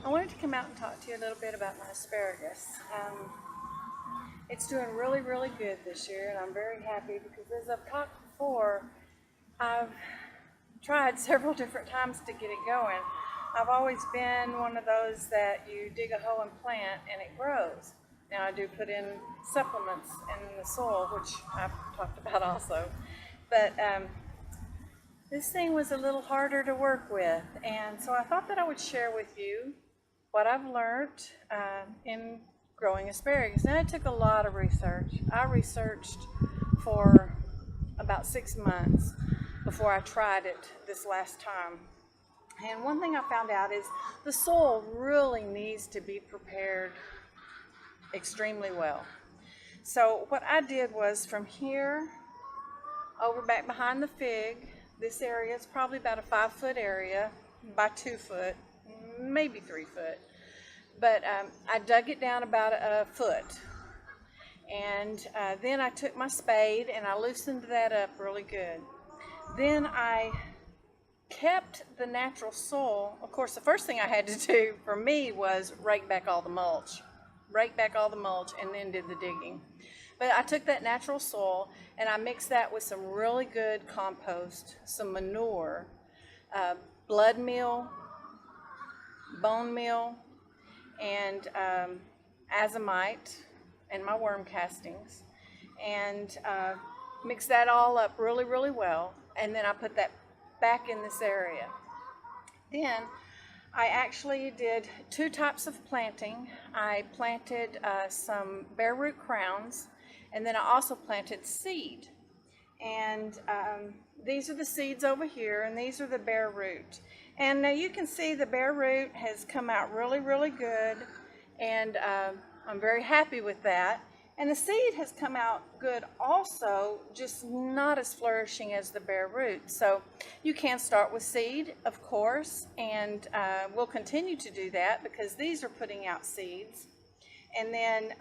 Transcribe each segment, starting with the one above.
I wanted to come out and talk to you a little bit about my asparagus. It's doing really, really good this year, and I'm very happy because, as I've talked before, I've tried several different times to get it going. I've always been one of those that you dig a hole and plant and it grows. Now I do put in supplements in the soil, which I've talked about also, but this thing was a little harder to work with, and so I thought that I would share with you what I've learned in growing asparagus. Now, it took a lot of research. I researched for about 6 months before I tried it this last time. And one thing I found out is the soil really needs to be prepared extremely well. So what I did was, from here over back behind the fig, this area is probably about a 5-foot area by 2 foot, maybe 3 foot. But I dug it down about a foot, and then I took my spade and I loosened that up really good. Then I kept the natural soil. Of course, the first thing I had to do for me was rake back all the mulch, and then did the digging. But I took that natural soil and I mixed that with some really good compost, some manure, blood meal, bone meal, and azomite, and my worm castings, and mix that all up really, really well, and then I put that back in this area. Then I actually did 2 types of planting. I planted some bare root crowns, and then I also planted seed, and these are the seeds over here, and these are the bare root. And now you can see the bare root has come out really, really good, and I'm very happy with that. And the seed has come out good also, just not as flourishing as the bare root. So you can start with seed, of course, and we'll continue to do that because these are putting out seeds. And then,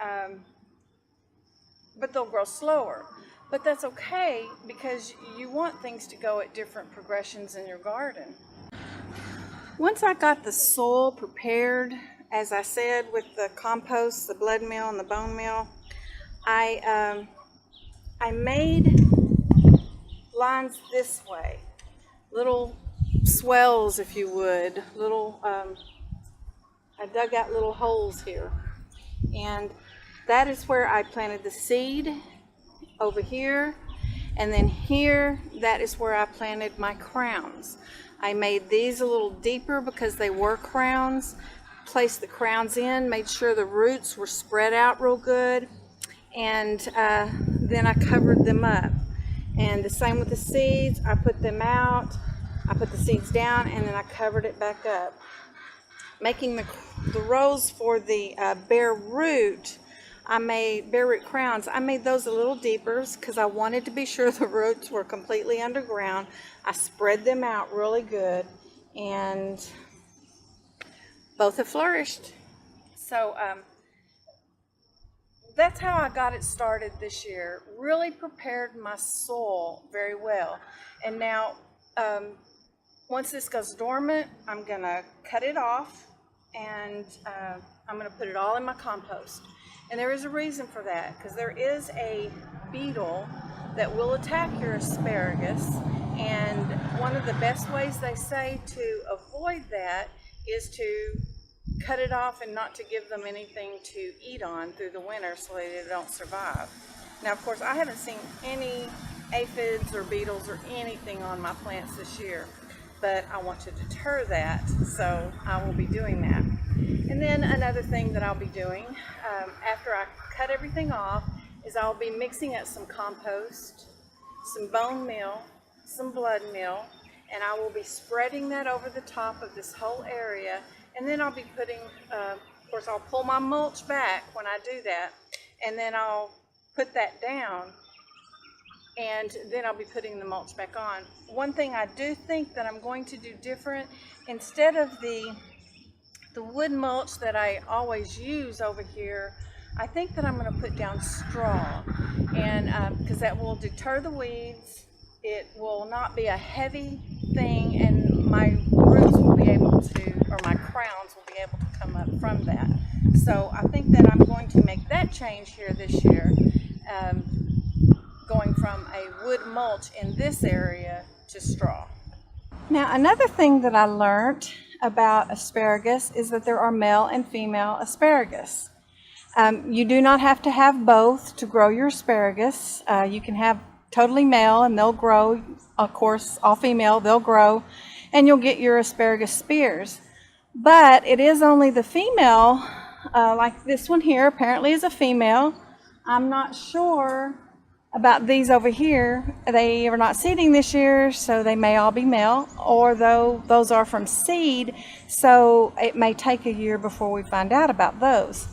but they'll grow slower. But that's okay because you want things to go at different progressions in your garden. Once I got the soil prepared, as I said, with the compost, the blood meal, and the bone meal, I made lines this way, little swells, if you would. I dug out little holes here, and that is where I planted the seed over here, and then here, that is where I planted my crowns. I made these a little deeper because they were crowns. Placed the crowns in, made sure the roots were spread out real good, and then I covered them up. And the same with the seeds. I put them out, I put the seeds down, and then I covered it back up. Making the rows for the bare root, I made bare root crowns. I made those a little deeper because I wanted to be sure the roots were completely underground. I spread them out really good, and both have flourished. So that's how I got it started this year. Really prepared my soil very well. And now, once this goes dormant, I'm gonna cut it off, and I'm gonna put it all in my compost. And there is a reason for that, because there is a beetle that will attack your asparagus, and one of the best ways they say to avoid that is to cut it off and not to give them anything to eat on through the winter so that they don't survive. Now, of course, I haven't seen any aphids or beetles or anything on my plants this year, but I want to deter that, so I will be doing that. And then another thing that I'll be doing after I cut everything off is I'll be mixing up some compost, some bone meal, some blood meal, and I will be spreading that over the top of this whole area. And then I'll be putting, of course, I'll pull my mulch back when I do that, and then I'll put that down, and then I'll be putting the mulch back on. One thing I do think that I'm going to do different, instead of the wood mulch that I always use over here, I think that I'm going to put down straw, and because that will deter the weeds. It will not be a heavy thing, and my roots will be able or my crowns will be able to come up from that. So I think that I'm going to make that change here this year, going from a wood mulch in this area to straw. Now, another thing that I learned about asparagus is that there are male and female asparagus. You do not have to have both to grow your asparagus. You can have totally male and they'll grow, of course, all female, they'll grow, and you'll get your asparagus spears. But it is only the female, like this one here apparently is a female. I'm not sure about these over here. They are not seeding this year, so they may all be male, or though those are from seed, so it may take a year before we find out about those.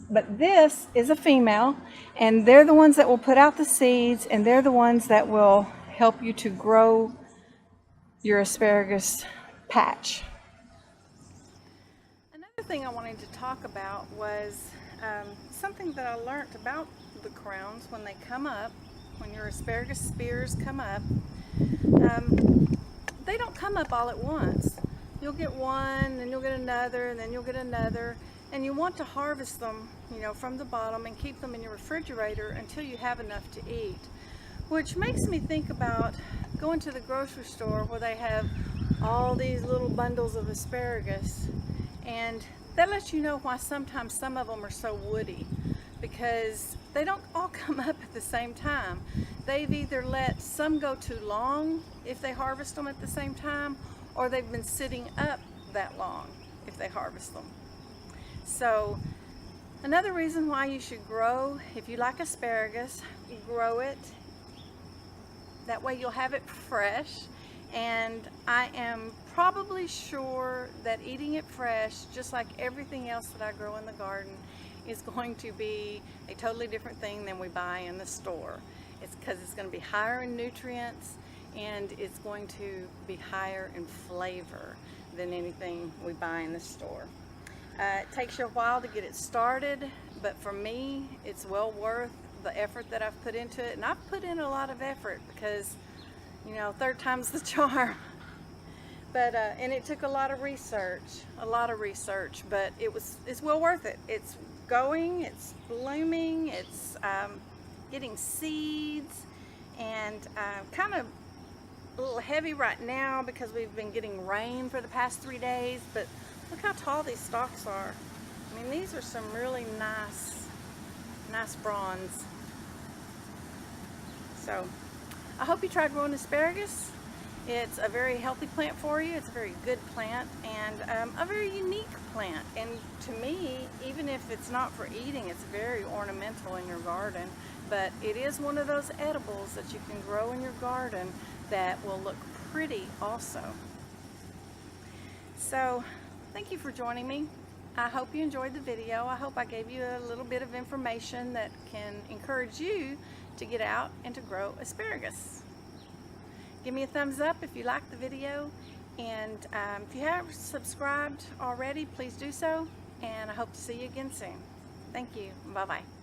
But this is a female, and they're the ones that will put out the seeds, and they're the ones that will help you to grow your asparagus patch. Another thing I wanted to talk about was something that I learned about the crowns when they come up, when your asparagus spears come up. They don't come up all at once. You'll get one, then you'll get another, and then you'll get another. And you want to harvest them, you know, from the bottom and keep them in your refrigerator until you have enough to eat. Which makes me think about going to the grocery store where they have all these little bundles of asparagus. And that lets you know why sometimes some of them are so woody, because they don't all come up at the same time. They've either let some go too long if they harvest them at the same time, or they've been sitting up that long if they harvest them. So another reason why you should grow, if you like asparagus, grow it. That way you'll have it fresh. And I am probably sure that eating it fresh, just like everything else that I grow in the garden, is going to be a totally different thing than we buy in the store. It's because it's going to be higher in nutrients, and it's going to be higher in flavor than anything we buy in the store. It takes you a while to get it started, but for me, it's well worth the effort that I've put into it. And I've put in a lot of effort because, you know, third time's the charm. But and it took a lot of research, but it's well worth it. It's going, it's blooming, it's getting seeds, and kind of a little heavy right now because we've been getting rain for the past 3 days, but look how tall these stalks are. I mean, these are some really nice bronze. So I hope you try growing asparagus. It's a very healthy plant for you. It's a very good plant, and a very unique plant. And to me, even if it's not for eating, it's very ornamental in your garden. But it is one of those edibles that you can grow in your garden that will look pretty also. So thank you for joining me. I hope you enjoyed the video. I hope I gave you a little bit of information that can encourage you to get out and to grow asparagus. Give me a thumbs up if you liked the video, and if you haven't subscribed already, please do so, and I hope to see you again soon. Thank you. Bye-bye.